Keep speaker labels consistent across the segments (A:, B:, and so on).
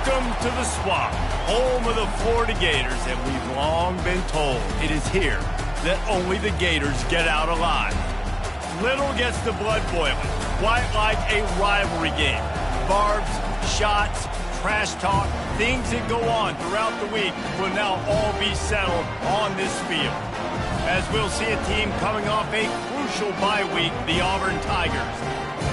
A: Welcome to the Swamp, home of the Florida Gators, and we've long been told it is here that only the Gators get out alive. Little gets the blood boiling, quite like a rivalry game. Barbs, shots, trash talk, things that go on throughout the week will now all be settled on this field. As we'll see a team coming off a crucial bye week, the Auburn Tigers,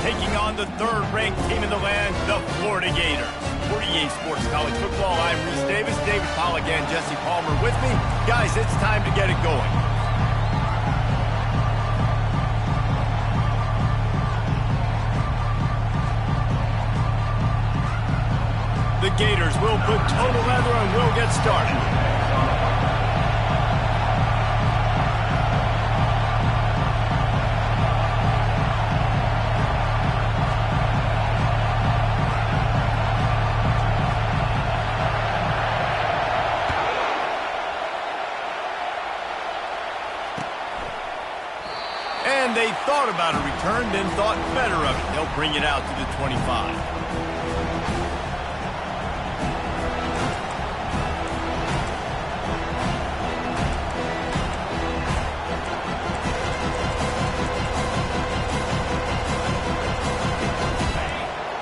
A: taking on the third-ranked team in the land, the Florida Gators. For EA Sports College Football, I'm Reese Davis, David Pollack, and Jesse Palmer with me. Guys, it's time to get it going. The Gators will put total leather and will get started. And they thought about a return, then thought better of it. They'll bring it out to the 25.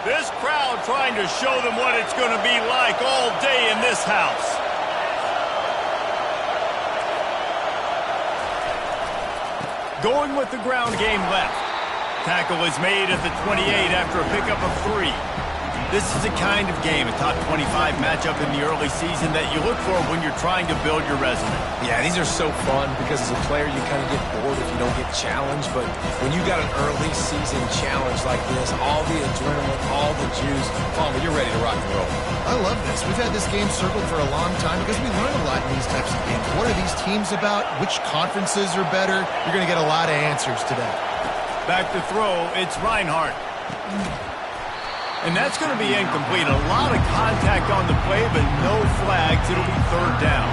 A: This crowd trying to show them what it's going to be like all day in this house. Going with the ground game left. Tackle is made at the 28 after a pickup of 3. This is the kind of game, a top 25 matchup in the early season, that you look for when you're trying to build your resume.
B: Yeah, these are so fun because as a player you kind of get bored if you don't get challenged, but when you got an early season challenge like this, all the adrenaline, all the juice, Palmer, you're ready to rock and roll.
C: I love this. We've had this game circled for a long time because we learn a lot in these types of games. What are these teams about? Which conferences are better? You're going to get a lot of answers today.
A: Back to throw, it's Reinhardt. And that's going to be incomplete. A lot of contact on the play, but no flags. It'll be third down.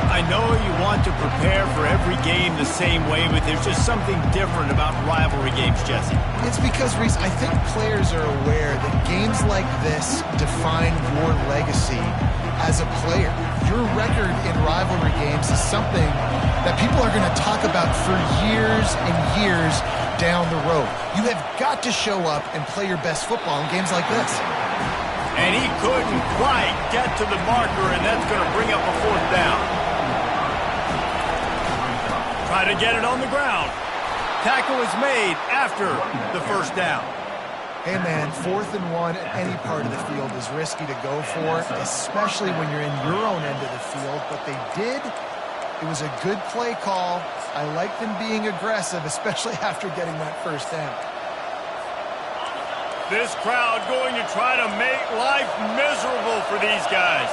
A: I know you want to prepare for every game the same way, but there's just something different about rivalry games, Jesse.
C: It's because, Reese, I think players are aware that games like this define your legacy as a player. Your record in rivalry games is something that people are going to talk about for years and years down the road. You have got to show up and play your best football in games like this.
A: And he couldn't quite get to the marker, and that's going to bring up a fourth down. Try to get it on the ground. Tackle is made after the first down.
C: Hey, man, 4th and 1 at any part of the field is risky to go for, especially when you're in your own end of the field. But they did. It was a good play call. I like them being aggressive, especially after getting that first down.
A: This crowd going to try to make life miserable for these guys.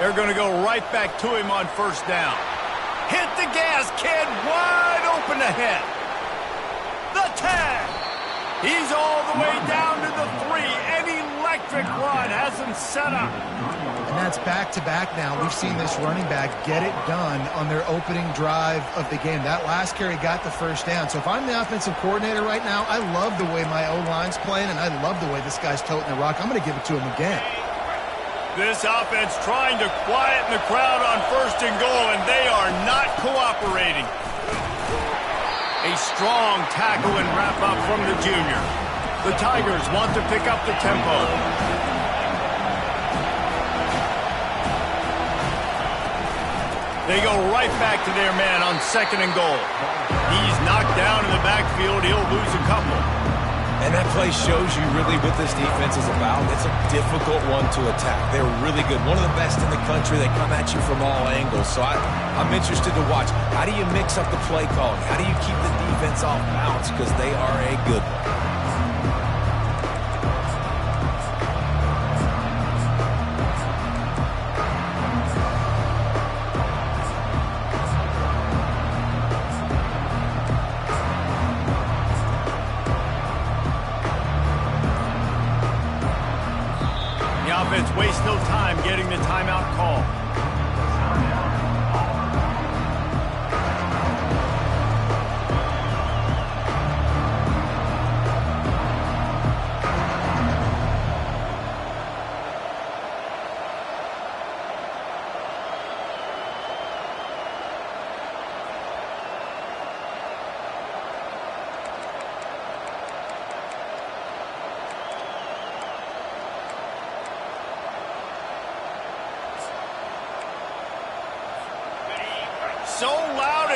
A: They're going to go right back to him on first down. Hit the gas, kid. Wide open ahead. The 10. He's all the way down to the 3. An electric run has him set up.
C: And that's back-to-back now. We've seen this running back get it done on their opening drive of the game. That last carry got the first down. So if I'm the offensive coordinator right now, I love the way my O-line's playing, and I love the way this guy's toting the rock. I'm going to give it to him again.
A: This offense trying to quieten the crowd on first and goal, and they are not cooperating. A strong tackle and wrap-up from the junior. The Tigers want to pick up the tempo. They go right back to their man on second and goal. He's knocked down in the backfield. He'll lose a couple.
B: And that play shows you really what this defense is about. It's a difficult one to attack. They're really good. One of the best in the country. They come at you from all angles. So I'm interested to watch. How do you mix up the play calling? How do you keep the defense off balance? Because they are a good one.
A: Offense wastes no time getting the timeout call.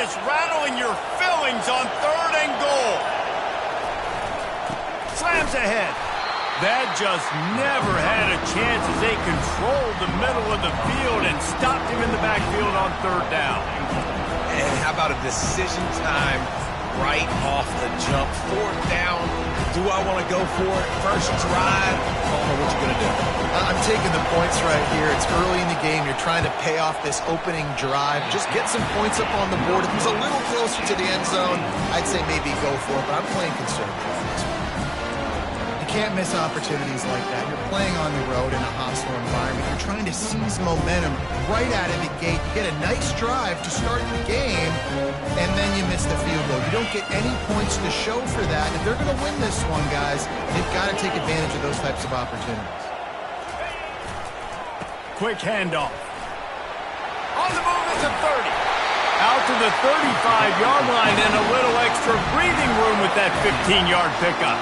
A: just rattling your fillings on 3rd and goal. Slams ahead. That just never had a chance as they controlled the middle of the field and stopped him in the backfield on 3rd down.
B: And how about a decision time right off the jump? 4th down. Do I want to go for it? First drive. Palmer, what you going to do?
C: I'm taking the points right here. It's early in the game. You're trying to pay off this opening drive. Just get some points up on the board. If it was a little closer to the end zone, I'd say maybe go for it, but I'm playing conservative. You can't miss opportunities like that. You're playing on the road in a hostile environment. You're trying to seize momentum right out of the gate. You get a nice drive to start the game, and then you miss the field goal. You don't get any points to show for that. If they're going to win this one, guys, they've got to take advantage of those types of opportunities.
A: Quick handoff. On the move at the 30. Out to the 35-yard line and a little extra breathing room with that 15-yard pickup.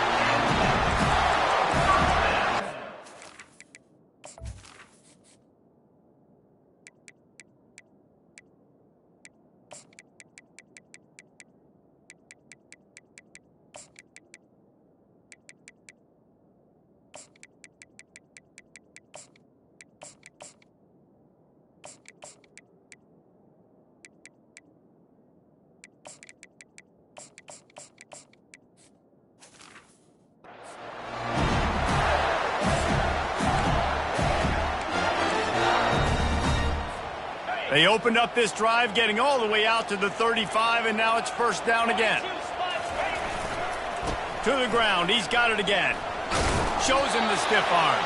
A: They opened up this drive, getting all the way out to the 35, and now it's 1st down again. To the ground. He's got it again. Shows him the stiff arm.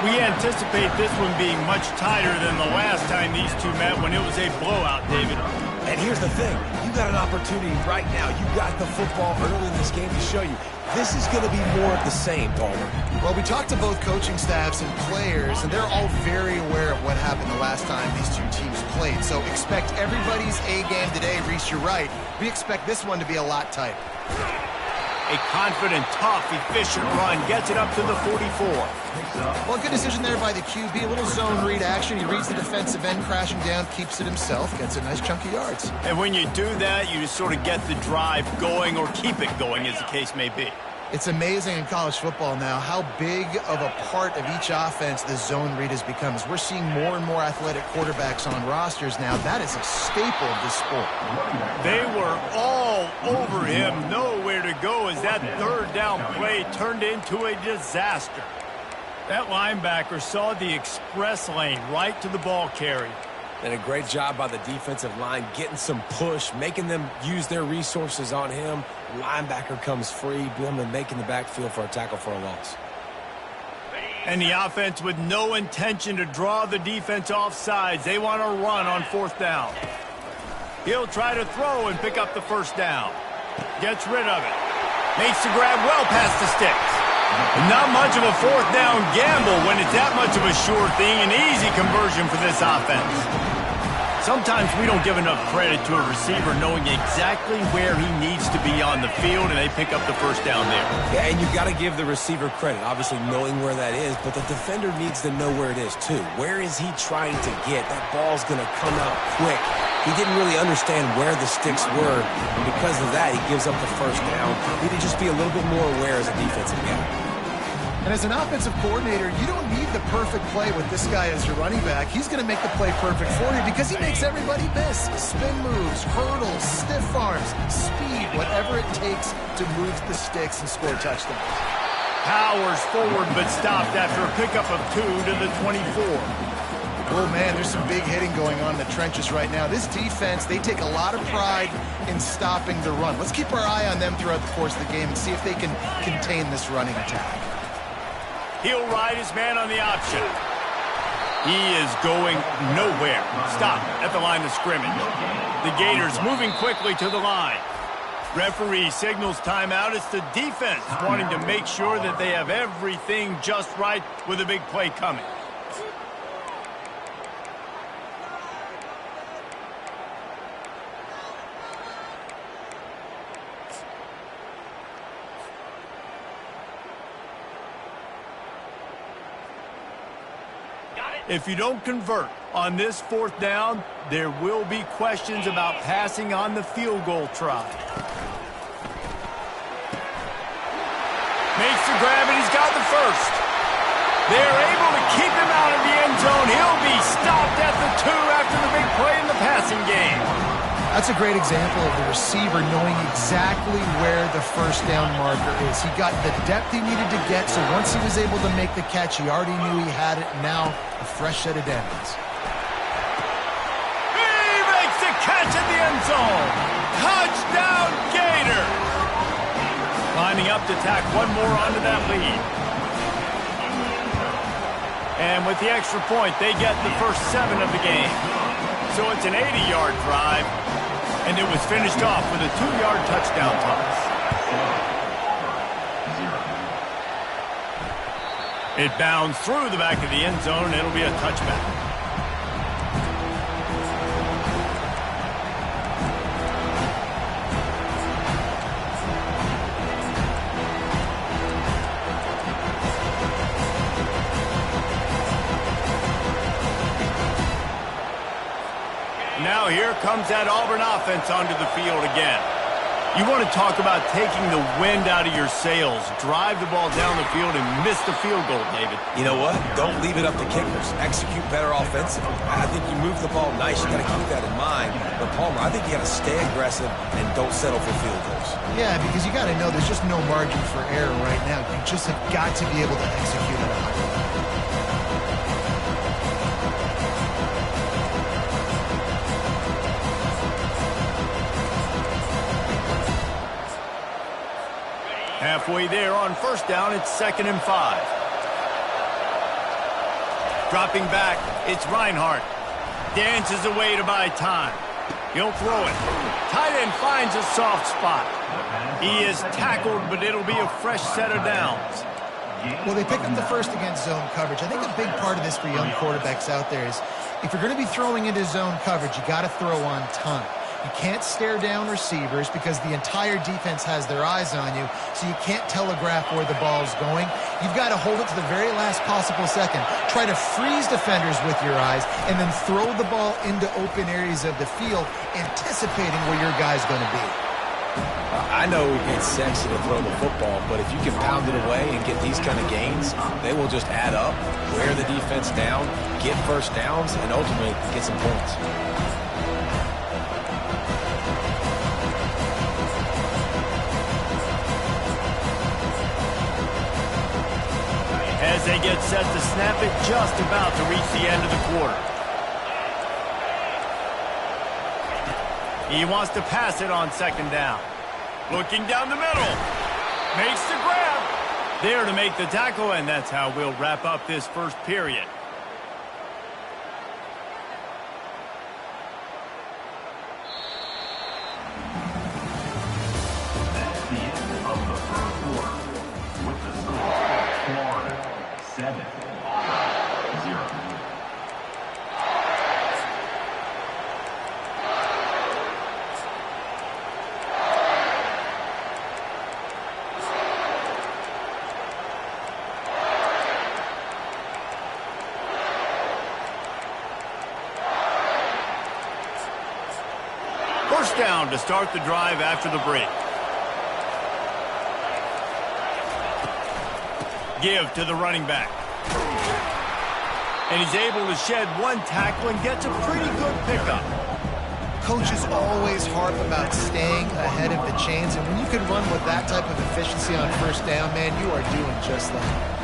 A: We anticipate this one being much tighter than the last time these two met when it was a blowout, David.
B: And here's the thing. You got an opportunity right now. You got the football early in this game to show you. This is going to be more of the same, Palmer.
C: Well, we talked to both coaching staffs and players, and they're all very aware of what happened the last time these two teams played. So expect everybody's A game today. Reese, you're right. We expect this one to be a lot tighter.
A: A confident, tough, efficient run gets it up to the 44.
C: Well, good decision there by the QB. A little zone read action. He reads the defensive end crashing down, keeps it himself, gets a nice chunk of yards.
A: And when you do that, you just sort of get the drive going or keep it going, as the case may be.
C: It's amazing in college football now how big of a part of each offense the zone read has become. As we're seeing more and more athletic quarterbacks on rosters now, that is a staple of this sport.
A: They were all over him, nowhere to go as that 3rd down play turned into a disaster. That linebacker saw the express lane right to the ball carrier.
B: And a great job by the defensive line getting some push, making them use their resources on him. Linebacker comes free, boom, and making the backfield for a tackle for a loss.
A: And the offense with no intention to draw the defense off sides. They want to run on 4th down. He'll try to throw and pick up the 1st down. Gets rid of it. Makes the grab well past the sticks. Not much of a 4th down gamble when it's that much of a sure thing. An easy conversion for this offense. Sometimes we don't give enough credit to a receiver knowing exactly where he needs to be on the field, and they pick up the 1st down there.
B: Yeah, and you've got to give the receiver credit, obviously knowing where that is, but the defender needs to know where it is too. Where is he trying to get? That ball's going to come out quick. He didn't really understand where the sticks were, and because of that, he gives up the 1st down. He need to just be a little bit more aware as a defensive guy.
C: And as an offensive coordinator, you don't need the perfect play with this guy as your running back. He's going to make the play perfect for you because he makes everybody miss. Spin moves, hurdles, stiff arms, speed, whatever it takes to move the sticks and score touchdowns.
A: Powers forward but stopped after a pickup of 2 to the 24.
C: Oh, man, there's some big hitting going on in the trenches right now. This defense, they take a lot of pride in stopping the run. Let's keep our eye on them throughout the course of the game and see if they can contain this running attack.
A: He'll ride his man on the option. He is going nowhere. Stop at the line of scrimmage. The Gators moving quickly to the line. Referee signals timeout. It's the defense wanting to make sure that they have everything just right with a big play coming. If you don't convert, On this 4th down, there will be questions about passing on the field goal try. Makes the grab, and he's got the first. They're able to keep him out of the end zone. He'll be stopped at the 2 after the big play in the passing game.
C: That's a great example of the receiver knowing exactly where the first down marker is. He got the depth he needed to get, so once he was able to make the catch, he already knew he had it. Now, a fresh set of downs.
A: He makes the catch in the end zone. Touchdown, Gators. Lining up to tack one more onto that lead. And with the extra point, they get the first 7 of the game. So it's an 80-yard drive, and it was finished off with a 2-yard touchdown toss. It bounds through the back of the end zone, and it'll be a touchback. Now here comes that Auburn offense onto the field again. You want to talk about taking the wind out of your sails. Drive the ball down the field and miss the field goal, David.
B: You know what? Don't leave it up to kickers. Execute better offensively. I think you move the ball nice. You got to keep that in mind. But, Palmer, I think you got to stay aggressive and don't settle for field goals.
C: Yeah, because you got to know there's just no margin for error right now. You just have got to be able to execute at a high level.
A: Halfway there on first down, it's 2nd and 5. Dropping back, it's Reinhardt. Dances away to buy time. He'll throw it. Tight end finds a soft spot. He is tackled, but it'll be a fresh set of downs.
C: Well, they picked up the first against zone coverage. I think a big part of this for young quarterbacks out there is if you're going to be throwing into zone coverage, you got to throw on time. You can't stare down receivers because the entire defense has their eyes on you, so you can't telegraph where the ball's going. You've got to hold it to the very last possible second. Try to freeze defenders with your eyes, and then throw the ball into open areas of the field, anticipating where your guy's going to be.
B: I know it's sexy to throw the football, but if you can pound it away and get these kind of gains, they will just add up, wear the defense down, get first downs, and ultimately get some points.
A: As they get set to snap it, just about to reach the end of the quarter. He wants to pass it on 2nd down. Looking down the middle. Makes the grab. There to make the tackle, and that's how we'll wrap up this first period.
D: That's the end of the first quarter. With the score, Florida 7, Auburn 0.
A: First down to start the drive after the break. Give to the running back. And he's able to shed one tackle and gets a pretty good pickup.
C: Coaches always harp about staying ahead of the chains, and when you can run with that type of efficiency on first down, man, you are doing just that.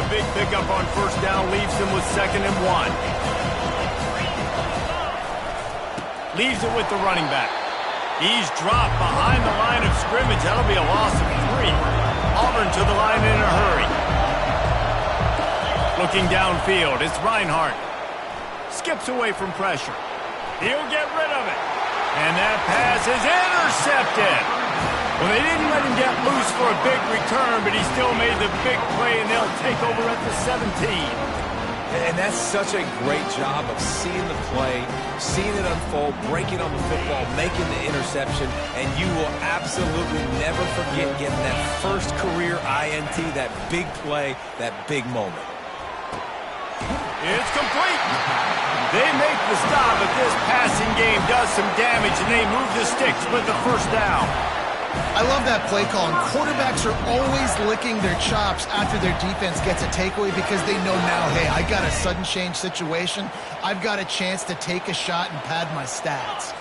A: The big pickup on first down leaves them with 2nd and 1. Leaves it with the running back. He's dropped behind the line of scrimmage. That'll be a loss of 3. Auburn to the line in a hurry. Looking downfield, it's Reinhardt. Skips away from pressure. He'll get rid of it. And that pass is intercepted. Well, they didn't let him get loose for a big return, but he still made the big play, and they'll take over at the 17.
B: And that's such a great job of seeing the play, seeing it unfold, breaking on the football, making the interception, and you will absolutely never forget getting that first career INT, that big play, that big moment.
A: It's complete. They make the stop, but this passing game does some damage, and they move the sticks with the first down.
C: I love that play call, and quarterbacks are always licking their chops after their defense gets a takeaway because they know now, hey, I got a sudden change situation. I've got a chance to take a shot and pad my stats.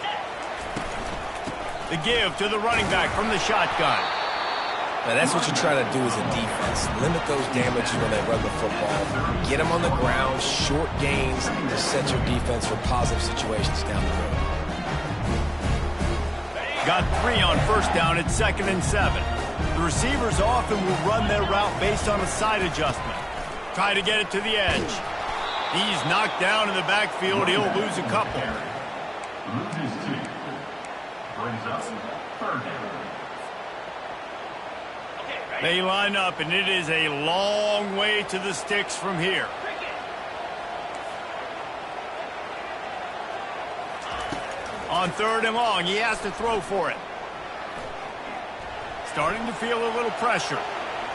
A: The give to the running back from the shotgun.
B: Now, that's what you try to do as a defense. Limit those damages when they run the football. Get them on the ground, short gains to set your defense for positive situations down the road.
A: Got 3 on first down at 2nd and 7. The receivers often will run their route based on a side adjustment. Try to get it to the edge. He's knocked down in the backfield. He'll lose a couple.
D: Loses 2. Brings up 3rd down.
A: They line up, and it is a long way to the sticks from here. On 3rd and long, he has to throw for it. Starting to feel a little pressure.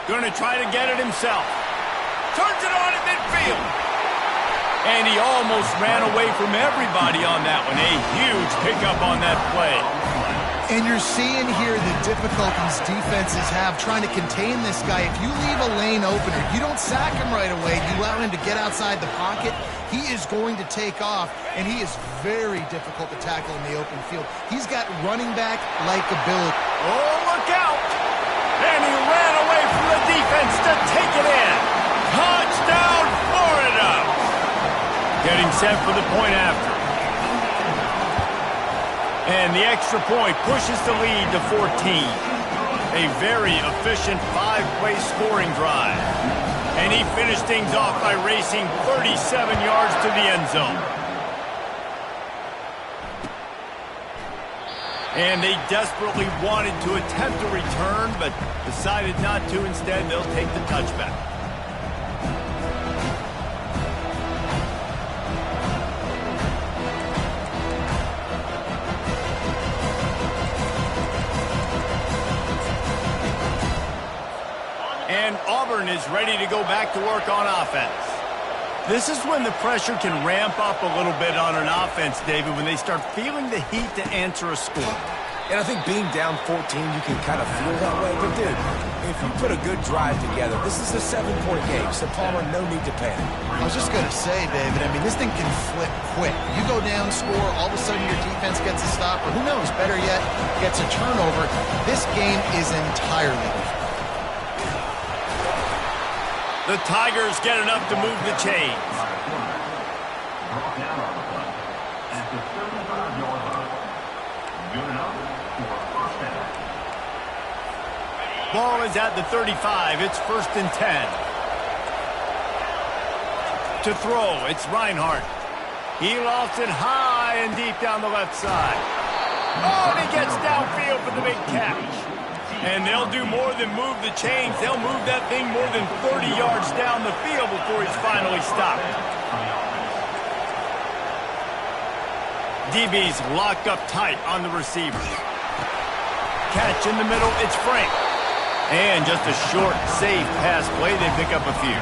A: Going to try to get it himself. Turns it on at midfield. And he almost ran away from everybody on that one. A huge pickup on that play.
C: And you're seeing here the difficulties defenses have trying to contain this guy. If you leave a lane open or you don't sack him right away, you allow him to get outside the pocket, he is going to take off, and he is very difficult to tackle in the open field. He's got running back-like ability.
A: Oh, look out! And he ran away from the defense to take it in. Touchdown, Florida! Getting set for the point after. And the extra point pushes the lead to 14. A very efficient 5-play scoring drive. And he finished things off by racing 37 yards to the end zone. And they desperately wanted to attempt a return, but decided not to. Instead, they'll take the touchback. And Auburn is ready to go back to work on offense. This is when the pressure can ramp up a little bit on an offense, David, when they start feeling the heat to answer a score.
B: And I think being down 14, you can kind of feel that way. But, dude, if you put a good drive together, this is a 7-point game, so Palmer, no need to panic.
C: I was just going to say, David, I mean, this thing can flip quick. You go down, score, all of a sudden your defense gets a stop, or who knows, better yet, gets a turnover. This game is entirely different.
A: The Tigers get enough to move the chains.
D: Brought down on the play at the 35-yard line. Good enough for a first down.
A: Ball is at the 35. It's 1st and 10. To throw, it's Reinhardt. He lofts it high and deep down the left side. Oh, and he gets downfield for the big catch. And they'll do more than move the chains. They'll move that thing more than 30 yards down the field before he's finally stopped. DB's locked up tight on the receivers. Catch in the middle, it's Frank. And just a short, safe pass play. They pick up a few.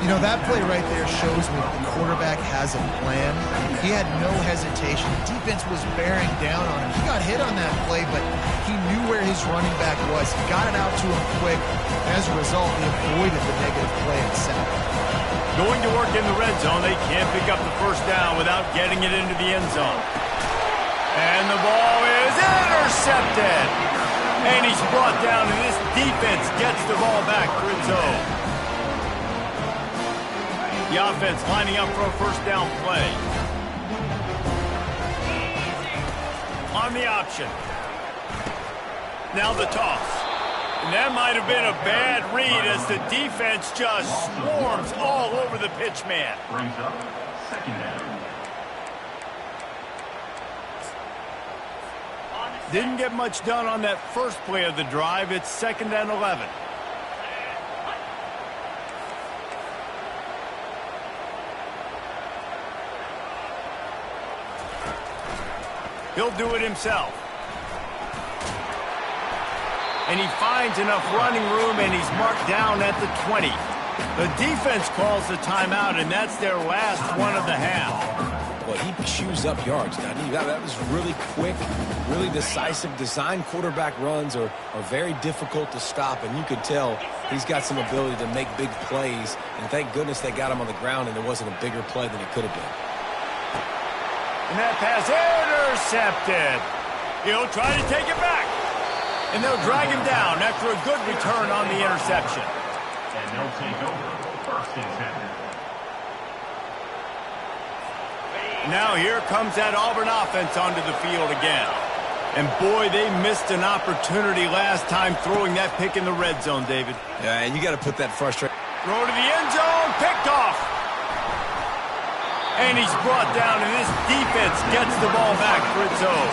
C: You know, that play right there shows me the quarterback has a plan. He had no hesitation. The defense was bearing down on him. He got hit on that play, but he knew where his running back was. He got it out to him quick. And as a result, he avoided the negative play and sack.
A: Going to work in the red zone. They can't pick up the first down without getting it into the end zone. And the ball is intercepted. And he's brought down, and this defense gets the ball back for its own. The offense lining up for a first down play. On the option. Now the toss. And that might have been a bad read as the defense just swarms all over the pitch man.
D: Brings up 2nd down.
A: Didn't get much done on that first play of the drive. It's 2nd and 11. He'll do it himself. And he finds enough running room, and he's marked down at the 20. The defense calls the timeout, and that's their last one of the half.
B: Well, he chews up yards, doesn't he? That was really quick, really decisive. Design quarterback runs are very difficult to stop, and you can tell he's got some ability to make big plays. And thank goodness they got him on the ground, and there wasn't a bigger play than it could have been.
A: And that pass intercepted. He'll try to take it back. And they'll drag him down after a good return on the interception.
D: And they'll take over first and 10.
A: Now here comes that Auburn offense onto the field again. And boy, they missed an opportunity last time throwing that pick in the red zone, David.
B: Yeah, and you got to put that frustration.
A: Throw to the end zone, picked off. And he's brought down, and this defense gets the ball back for its own.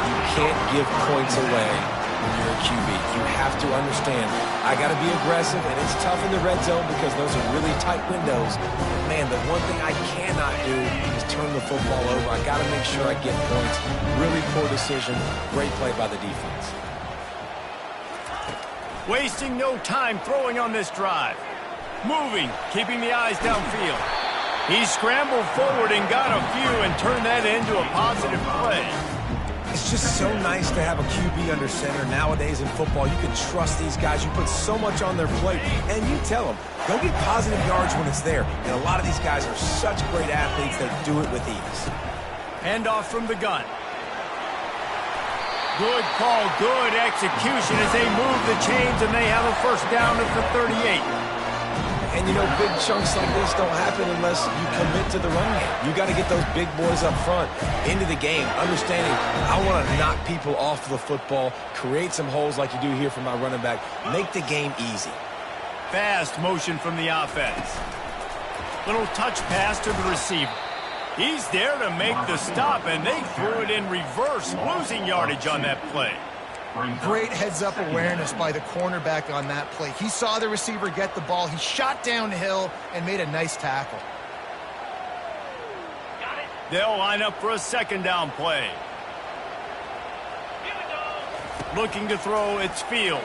B: You can't give points away when you're a QB. You have to understand, I got to be aggressive, and it's tough in the red zone because those are really tight windows. But man, the one thing I cannot do is turn the football over. I got to make sure I get points. Really poor decision. Great play by the defense.
A: Wasting no time throwing on this drive. Moving, keeping the eyes downfield. He scrambled forward and got a few and turned that into a positive play.
B: It's just so nice to have a QB under center. Nowadays in football, you can trust these guys. You put so much on their plate, and you tell them, go get positive yards when it's there. And a lot of these guys are such great athletes, they do it with ease.
A: Handoff from the gun. Good call, good execution as they move the chains, and they have a first down at the 38.
B: And, you know, big chunks like this don't happen unless you commit to the run game. You got to get those big boys up front into the game, understanding I want to knock people off the football, create some holes like you do here for my running back, make the game easy.
A: Fast motion from the offense. Little touch pass to the receiver. He's there to make the stop, and they threw it in reverse, losing yardage on that play.
C: Great heads-up awareness by the cornerback on that play. He saw the receiver get the ball. He shot downhill and made a nice tackle.
A: They'll line up for a second down play. Looking to throw, it's Fields.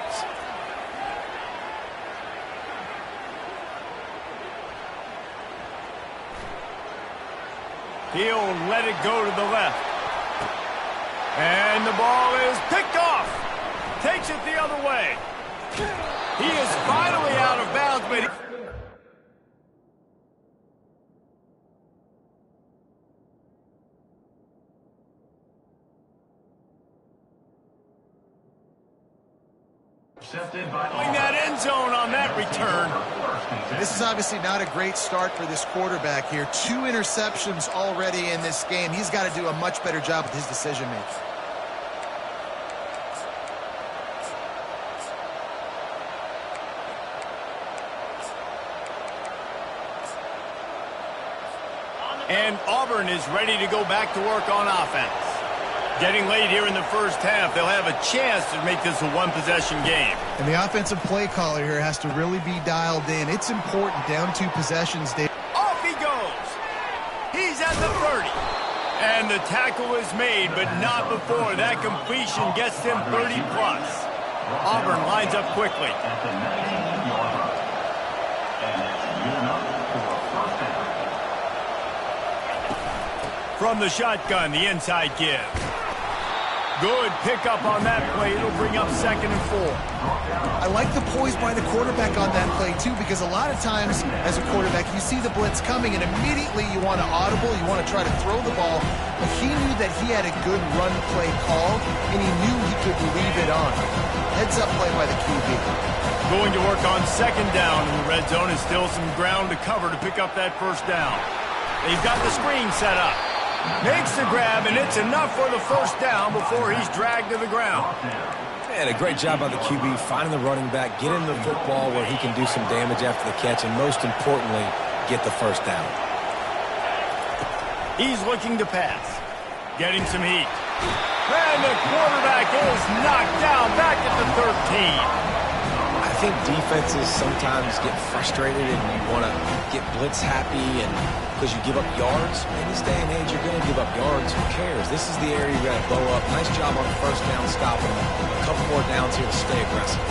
A: He'll let it go to the left. And the ball is picked off. Takes it the other way. He is finally out of bounds, but in that end zone on that return.
C: This is obviously not a great start for this quarterback here. 2 interceptions already in this game. He's got to do a much better job with his decision-making.
A: And Auburn is ready to go back to work on offense. Getting late here in the first half, they'll have a chance to make this a one-possession game.
C: And the offensive play caller here has to really be dialed in. It's important, down 2 possessions.
A: Off he goes. He's at the 30. And the tackle is made, but not before that completion gets them 30-plus. Auburn lines up quickly.
D: At the 19-yard line. And it's good enough for a first down.
A: From the shotgun, the inside give. Good pickup on that play. It'll bring up 2nd and 4.
C: I like the poise by the quarterback on that play, too, because a lot of times as a quarterback, you see the blitz coming, and immediately you want to audible, you want to try to throw the ball. But he knew that he had a good run play call, and he knew he could leave it on. Heads-up play by the QB.
A: Going to work on 2nd down in the red zone is still some ground to cover to pick up that first down. They've got the screen set up. Makes the grab, and it's enough for the first down before he's dragged to the ground.
B: Man, a great job by the QB, finding the running back, getting the football where he can do some damage after the catch, and most importantly, get the first down.
A: He's looking to pass. Getting some heat. And the quarterback is knocked down back at the 13.
B: I think defenses sometimes get frustrated and you want to get blitz happy and because you give up yards? In this day and age, you're going to give up yards. Who cares? This is the area you got to blow up. Nice job on the first down, stopping a couple more downs here to stay aggressive.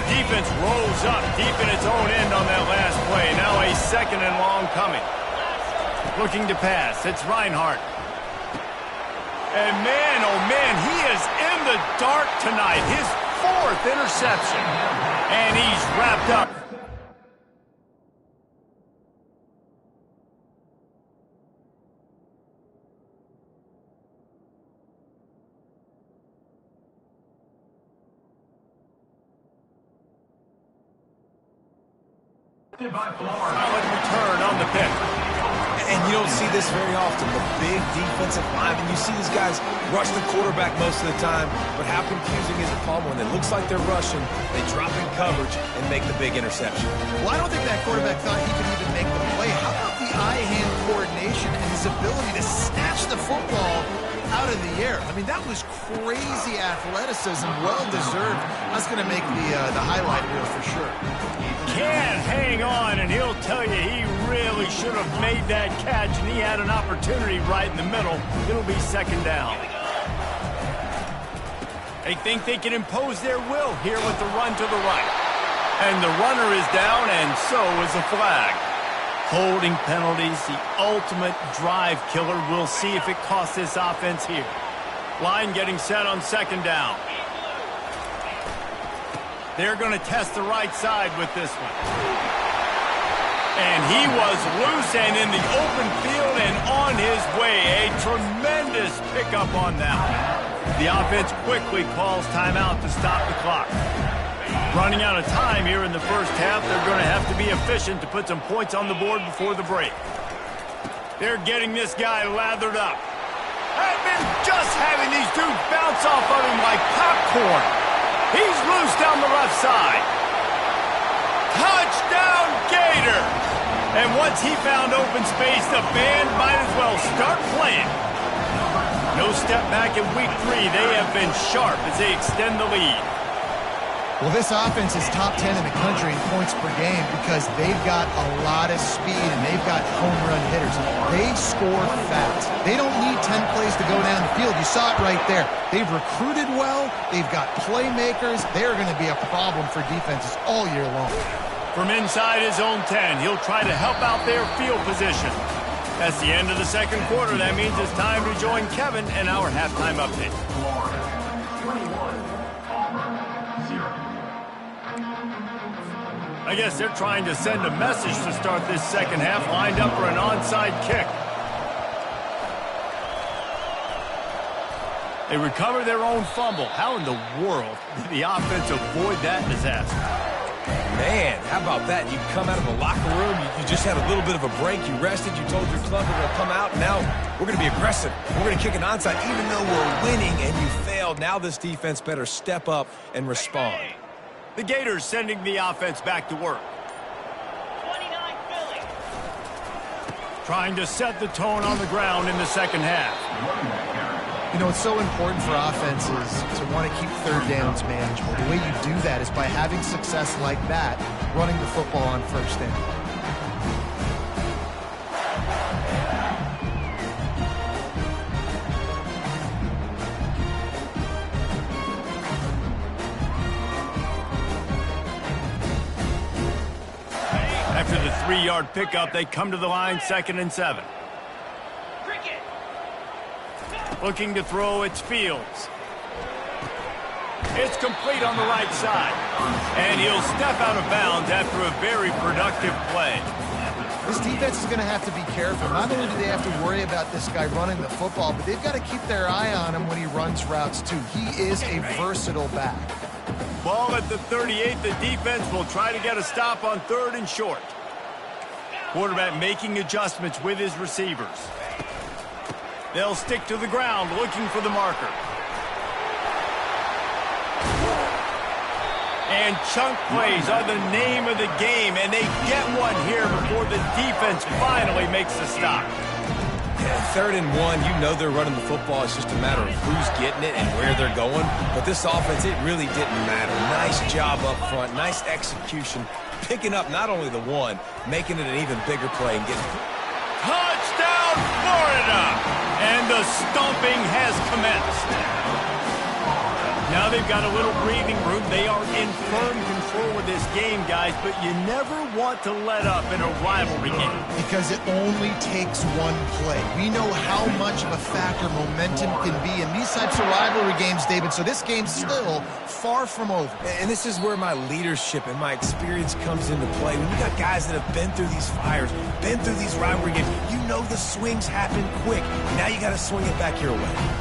A: Defense rolls up deep in its own end on that last play. Now a 2nd and long coming. Looking to pass. It's Reinhardt. And man, oh man, he is in the dark tonight. His 4th interception. And he's wrapped up. Solid return on the pick.
B: And you don't see this very often. The big defensive linemen, you see these guys rush the quarterback most of the time, but how confusing is it, Palmer, when it looks like they're rushing, they drop in coverage and make the big interception?
C: Well, I don't think that quarterback thought he could even make the play. How about the eye-hand coordination and his ability to snatch the football out of the air? I mean, that was crazy athleticism, well-deserved. That's going to make the highlight reel for sure.
A: Can't hang on, and he'll tell you he really should have made that catch, and he had an opportunity right in the middle. It'll be 2nd down. They think they can impose their will here with the run to the right. And the runner is down, and so is a flag. Holding penalties, the ultimate drive killer. We'll see if it costs this offense here. Line getting set on 2nd down. They're going to test the right side with this one. And he was loose and in the open field and on his way. A tremendous pickup on that one. The offense quickly calls timeout to stop the clock. Running out of time here in the first half. They're going to have to be efficient to put some points on the board before the break. They're getting this guy lathered up. I've been just having these dudes bounce off of him like popcorn. He's loose down the left side. Touchdown, Gator! And once he found open space, the band might as well start playing. No step back in week 3. They have been sharp as they extend the lead.
C: Well, this offense is top 10 in the country in points per game because they've got a lot of speed and they've got home run hitters. They score fast. They don't need 10 plays to go down the field. You saw it right there. They've recruited well. They've got playmakers. They're going to be a problem for defenses all year long.
A: From inside his own 10, he'll try to help out their field position. That's the end of the 2nd quarter. That means it's time to join Kevin and our halftime update. I guess they're trying to send a message to start this 2nd half, lined up for an onside kick. They recover their own fumble. How in the world did the offense avoid that disaster?
B: Man, how about that? You come out of the locker room, you just had a little bit of a break, you rested, you told your club we're going to come out, and now we're going to be aggressive. We're going to kick an onside even though we're winning, and you failed. Now this defense better step up and respond.
A: The Gators sending the offense back to work.
E: 29 Philly.
A: Trying to set the tone on the ground in the 2nd half.
C: You know, it's so important for offenses to want to keep 3rd downs manageable. The way you do that is by having success like that, running the football on 1st down.
A: After the 3-yard pickup, they come to the line 2nd and 7. Looking to throw, it's Fields. It's complete on the right side. And he'll step out of bounds after a very productive play.
C: This defense is going to have to be careful. Not only do they have to worry about this guy running the football, but they've got to keep their eye on him when he runs routes too. He is a versatile back.
A: Ball at the 38. The defense will try to get a stop on 3rd and short. Quarterback making adjustments with his receivers. They'll stick to the ground looking for the marker. And chunk plays are the name of the game, and they get one here before the defense finally makes the stop.
B: Third and 1, you know they're running the football. It's just a matter of who's getting it and where they're going. But this offense, it really didn't matter. Nice job up front, nice execution, picking up not only the one, making it an even bigger play and getting it.
A: Touchdown, Florida! And the stomping has commenced. Now they've got a little breathing room. They are in firm control of this game, guys, but you never want to let up in a rivalry game.
C: Because it only takes one play. We know how much of a factor momentum can be in these types of rivalry games, David, so this game's still far from over.
B: And this is where my leadership and my experience comes into play. When you got guys that have been through these fires, been through these rivalry games, you know the swings happen quick. Now you got to swing it back your way.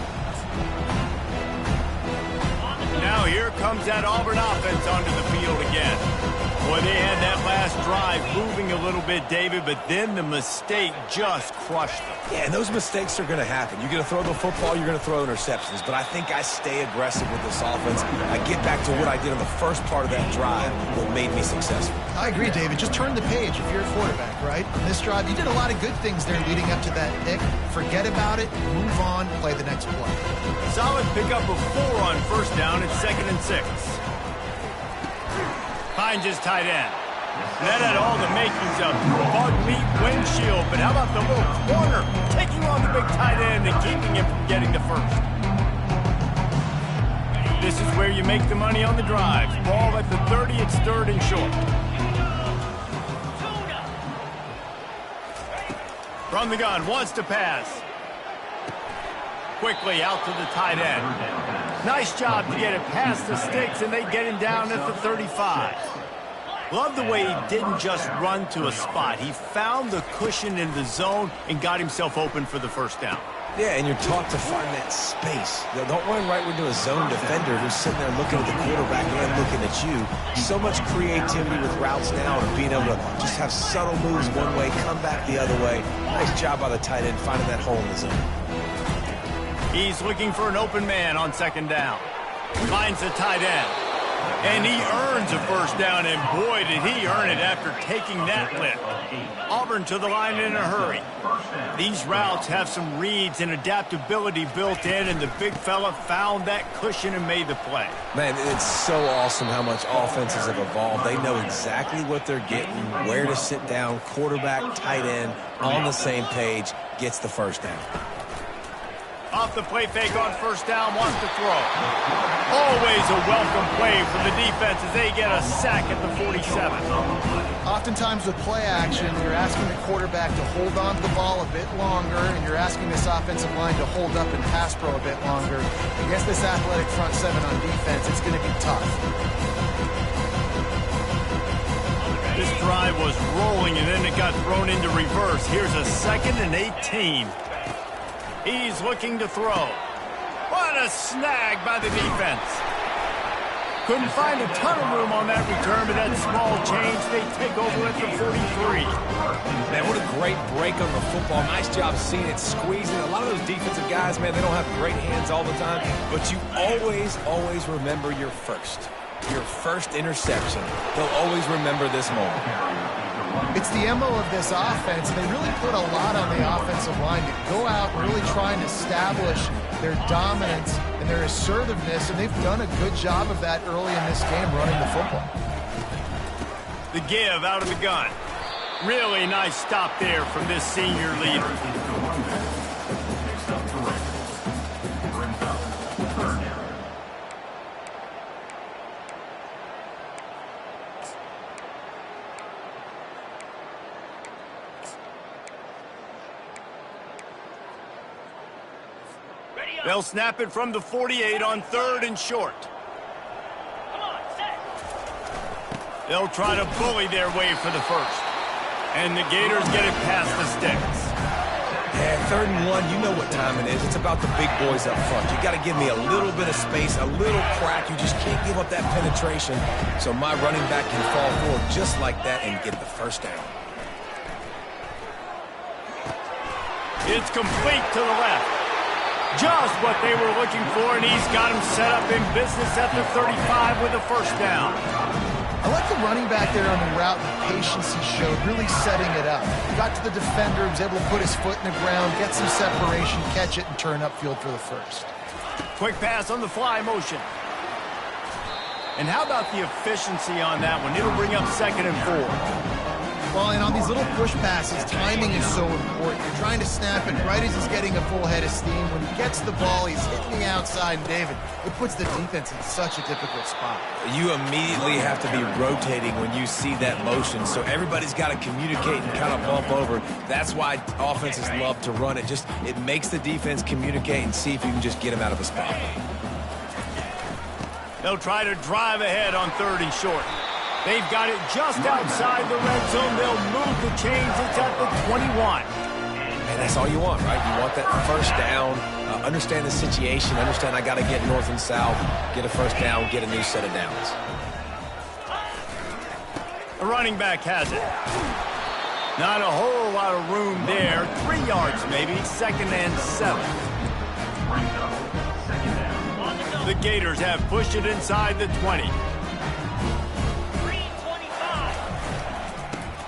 A: Now here comes that Auburn offense onto the field again. Boy, they had that last drive moving a little bit, David, but then the mistake just crushed them.
B: Yeah, and those mistakes are going to happen. You're going to throw the football, you're going to throw interceptions, but I think I stay aggressive with this offense. I get back to what I did on the first part of that drive that made me successful.
C: I agree, David. Just turn the page if you're a quarterback, right? On this drive, you did a lot of good things there leading up to that pick. Forget about it, move on, play the next play.
A: Solid pickup of 4 on first down at 2nd and 6. Finds his tight end. That had all the makings of bug meat windshield, but how about the little corner taking on the big tight end and keeping him from getting the first? This is where you make the money on the drives. Ball at the 30, it's 3rd and short. From the gun, wants to pass. Quickly out to the tight end. Nice job to get it past the sticks, and they get him down at the 35. Love the way he didn't just run to a spot. He found the cushion in the zone and got himself open for the first down.
B: Yeah, and you're taught to find that space. Don't run right into a zone defender who's sitting there looking at the quarterback and looking at you. So much creativity with routes now and being able to just have subtle moves one way, come back the other way. Nice job by the tight end finding that hole in the zone.
A: He's looking for an open man on 2nd down. Finds the tight end. And he earns a first down, and boy, did he earn it after taking that lift. Auburn to the line in a hurry. These routes have some reads and adaptability built in, and the big fella found that cushion and made the play.
B: Man, it's so awesome how much offenses have evolved. They know exactly what they're getting, where to sit down, quarterback, tight end, on the same page, gets the first down.
A: Off the play fake on first down, wants to throw. Always a welcome play from the defense as they get a sack at the 47.
C: Oftentimes with play action, you're asking the quarterback to hold on to the ball a bit longer, and you're asking this offensive line to hold up and pass pro a bit longer. Against this athletic front seven on defense, it's going to be tough.
A: This drive was rolling, and then it got thrown into reverse. Here's a 2nd and 18. He's looking to throw. What a snag by the defense. Couldn't find a ton of room on that return, but that small change, they take over at the 43.
B: Man, what a great break on the football. Nice job seeing it, squeezing. A lot of those defensive guys, man, they don't have great hands all the time, but you always remember your first interception. They'll always remember this moment.
C: It's the MO of this offense, and they really put a lot on the offensive line to go out and really try and establish their dominance and their assertiveness, and they've done a good job of that early in this game running the football.
A: The give out of the gun. Really nice stop there from this senior leader. They'll snap it from the 48 on 3rd and short. They'll try to bully their way for the first. And the Gators get it past the sticks.
B: Yeah, 3rd and 1, you know what time it is. It's about the big boys up front. You got to give me a little bit of space, a little crack. You just can't give up that penetration. So my running back can fall forward just like that and get the first down.
A: It's complete to the left. Just what they were looking for, and he's got him set up in business at the 35 with a first down.
C: I like the running back there on the route and the patience he showed, really setting it up. Got to the defender, was able to put his foot in the ground, get some separation, catch it, and turn upfield for the first.
A: Quick pass on the fly motion. And how about the efficiency on that one? It'll bring up 2nd and 4.
C: Well, and on these little push passes, timing is so important. You're trying to snap it right as he's getting a full head of steam. When he gets the ball, he's hitting the outside, and David, it puts the defense in such a difficult spot.
B: You immediately have to be rotating when you see that motion, so everybody's got to communicate and kind of bump over. That's why offenses love to run it. It makes the defense communicate and see if you can just get him out of a spot.
A: They'll try to drive ahead on 3rd and short. They've got it just outside the red zone. They'll move the chains. It's at the 21.
B: And that's all you want, right? You want that first down, understand the situation, understand I got to get north and south, get a first down, get a new set of downs.
A: The running back has it. Not a whole lot of room there. 3 yards maybe, 2nd and 7. The Gators have pushed it inside the 20.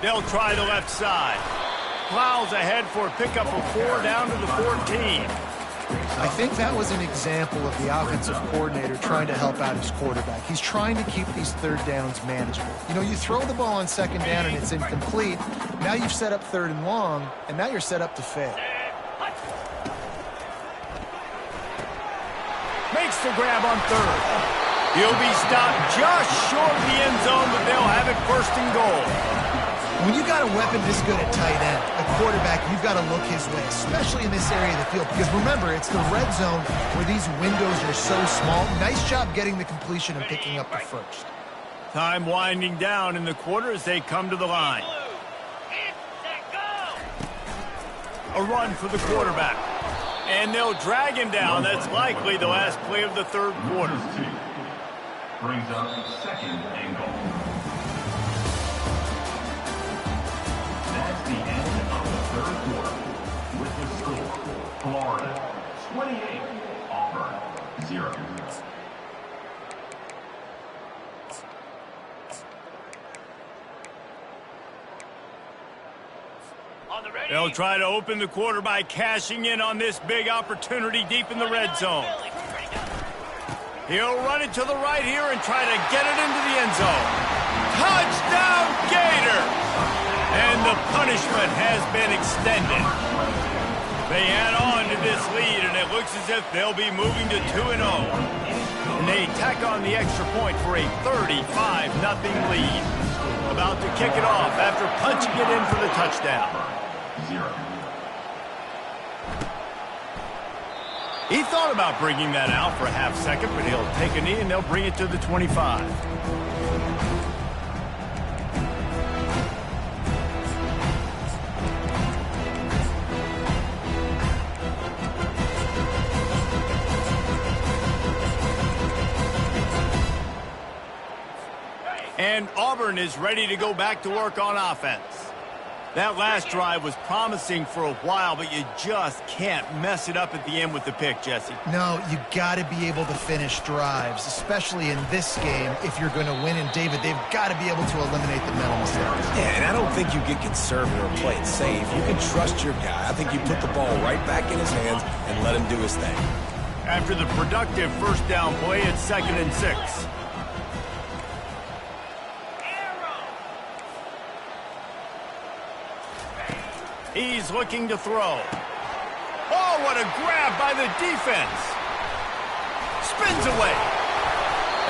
A: They'll try the left side. Plows ahead for a pickup of 4 down to the 14.
C: I think that was an example of the offensive coordinator trying to help out his quarterback. He's trying to keep these 3rd downs manageable. You know, you throw the ball on 2nd down and it's incomplete. Now you've set up 3rd and long, and now you're set up to fail.
A: Makes the grab on 3rd. He'll be stopped just short of the end zone, but they'll have it 1st and goal.
C: When you got a weapon this good at tight end, a quarterback, you've got to look his way, especially in this area of the field. Because remember, it's the red zone where these windows are so small. Nice job getting the completion and picking up the first.
A: Time winding down in the quarter as they come to the line. A run for the quarterback. And they'll drag him down. That's likely the last play of the 3rd quarter.
D: Brings up 2nd and goal. That's the end of the 3rd quarter. With the score, Florida 28, Auburn 0.
A: They'll try to open the quarter by cashing in on this big opportunity deep in the red zone. He'll run it to the right here and try to get it into the end zone. Touchdown, Gators! And the punishment has been extended. They add on to this lead, and it looks as if they'll be moving to 2-0. And they tack on the extra point for a 35-0 lead. About to kick it off after punching it in for the touchdown.
D: 0.
A: He thought about bringing that out for a half second, but he'll take a knee and they'll bring it to the 25. And Auburn is ready to go back to work on offense. That last drive was promising for a while, but you just can't mess it up at the end with the pick, Jesse.
C: No, you got to be able to finish drives, especially in this game if you're going to win. And, David, they've got to be able to eliminate the mental mistakes.
B: Yeah, and I don't think you get conservative or play it safe. You can trust your guy. I think you put the ball right back in his hands and let him do his thing.
A: After the productive first down play, it's 2nd and 6. He's looking to throw. Oh, what a grab by the defense. Spins away.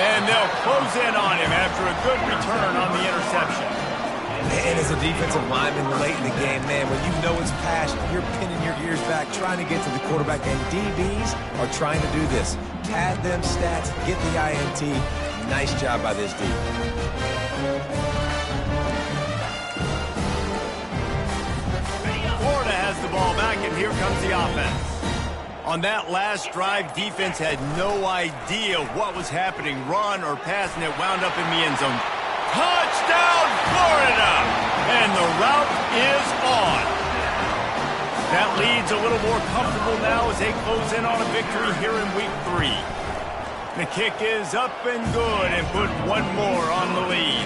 A: And they'll close in on him after a good return on the interception.
B: And as a defensive lineman late in the game, man, when you know it's past, you're pinning your ears back, trying to get to the quarterback. And DBs are trying to do this. Pad them stats, get the INT. Nice job by this defense.
A: Florida has the ball back, and here comes the offense. On that last drive, defense had no idea what was happening, run or pass, and it wound up in the end zone. Touchdown, Florida! And the route is on. That lead's a little more comfortable now as they close in on a victory here in Week 3. The kick is up and good and put one more on the lead.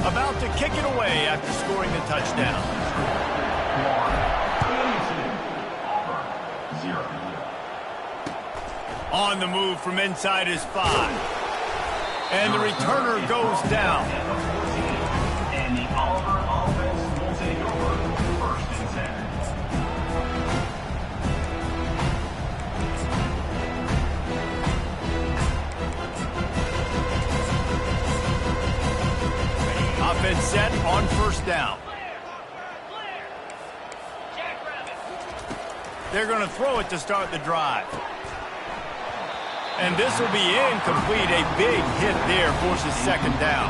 A: About to kick it away after scoring the touchdown. On the move from inside his 5. And the returner goes down.
D: And the Oliver offense will take over 1st and 10.
A: Offense set on 1st down. They're going to throw it to start the drive. And this will be incomplete. A big hit there forces 2nd down.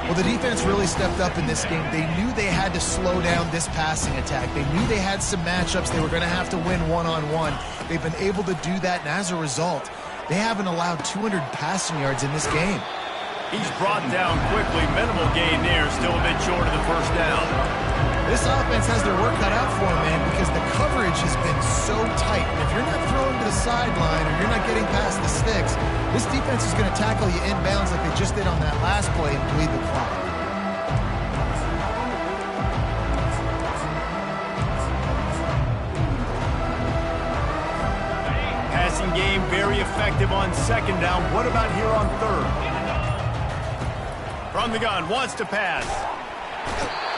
C: Well, the defense really stepped up in this game. They knew they had to slow down this passing attack. They knew they had some matchups they were going to have to win one-on-one. They've been able to do that, and as a result, they haven't allowed 200 passing yards in this game.
A: He's brought down quickly. Minimal gain there, still a bit short of the 1st down.
C: This offense has their work cut out for them, man, because the coverage has been so tight. And if you're not throwing to the sideline or you're not getting past the sticks, this defense is going to tackle you inbounds like they just did on that last play and bleed the clock.
A: Passing game very effective on 2nd down. What about here on 3rd? From the gun, wants to pass.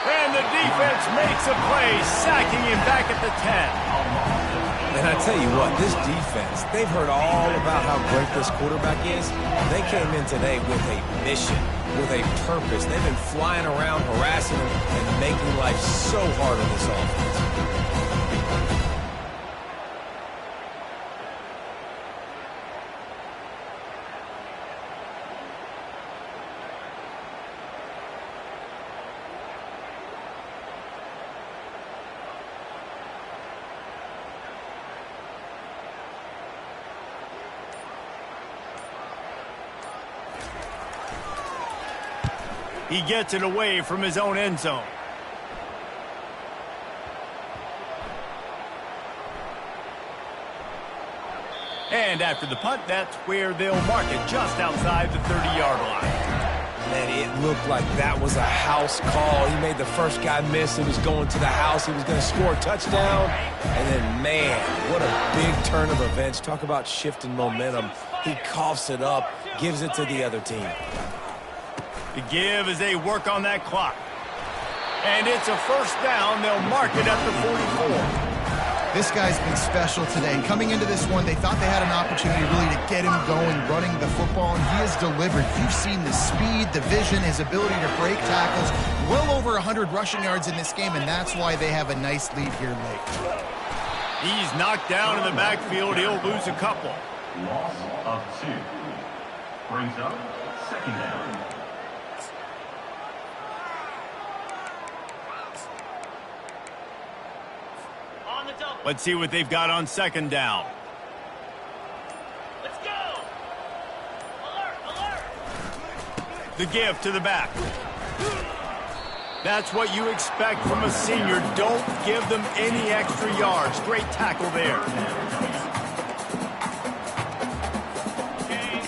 A: And the defense makes a play, sacking him back at the 10.
B: And I tell you what, this defense, they've heard all about how great this quarterback is. They came in today with a mission, with a purpose. They've been flying around, harassing him, and making life so hard on this offense.
A: He gets it away from his own end zone. And after the punt, that's where they'll mark it, just outside the 30-yard line.
B: Man, it looked like that was a house call. He made the first guy miss. He was going to the house. He was going to score a touchdown. And then, man, what a big turn of events. Talk about shifting momentum. He coughs it up, gives it to the other team.
A: The give as they work on that clock. And it's a 1st down. They'll mark it at the 44.
C: This guy's been special today. Coming into this one, they thought they had an opportunity really to get him going, running the football, and he has delivered. You've seen the speed, the vision, his ability to break tackles. Well over 100 rushing yards in this game, and that's why they have a nice lead here late.
A: He's knocked down in the backfield. He'll lose a couple.
D: Loss of 2. Brings up 2nd down.
A: Let's see what they've got on 2nd down.
E: Let's go! Alert, alert!
A: The give to the back. That's what you expect from a senior. Don't give them any extra yards. Great tackle there.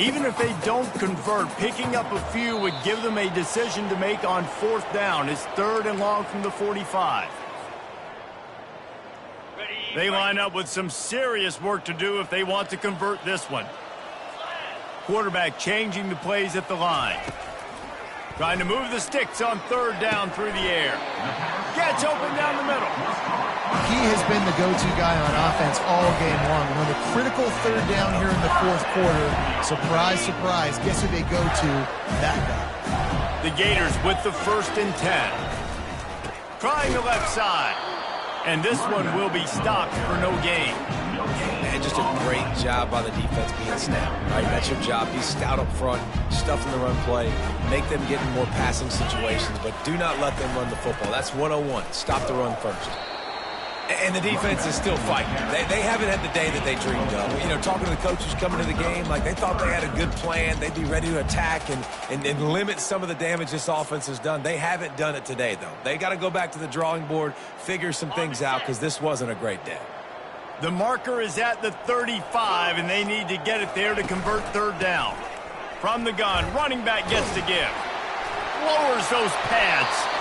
A: Even if they don't convert, picking up a few would give them a decision to make on 4th down. It's 3rd and long from the 45. They line up with some serious work to do if they want to convert this one. Quarterback changing the plays at the line. Trying to move the sticks on 3rd down through the air. Gets open down the middle.
C: He has been the go-to guy on offense all game long. When a critical 3rd down here in the 4th quarter, surprise, surprise, guess who they go to? That guy.
A: The Gators with the 1st and 10. Trying the left side. And this one will be stopped for no gain.
B: Man, just a great job by the defense being stout, right? That's your job. Be stout up front, stuff in the run play, make them get in more passing situations, but do not let them run the football. That's 101. Stop the run first. And the defense is still fighting. They haven't had the day that they dreamed of. You know, talking to the coaches coming to the game, like they thought they had a good plan. They'd be ready to attack and limit some of the damage this offense has done. They haven't done it today, though. They got to go back to the drawing board, figure some things out, because this wasn't a great day.
A: The marker is at the 35, and they need to get it there to convert third down. From the gun, running back gets to give. Lowers those pads.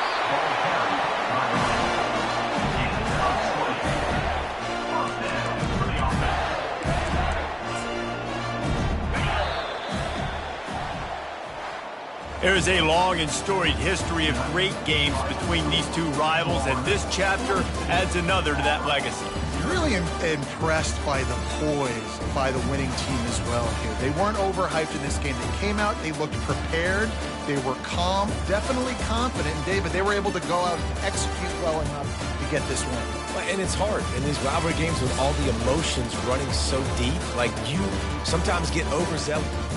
A: There is a long and storied history of great games between these two rivals, and this chapter adds another to that legacy.
C: Really impressed by the poise by the winning team as well here. They weren't overhyped in this game. They came out, they looked prepared, they were calm, definitely confident. And David, they were able to go out and execute well enough to get this win.
B: And it's hard in these rivalry games with all the emotions running so deep. Like, you sometimes get overzealous.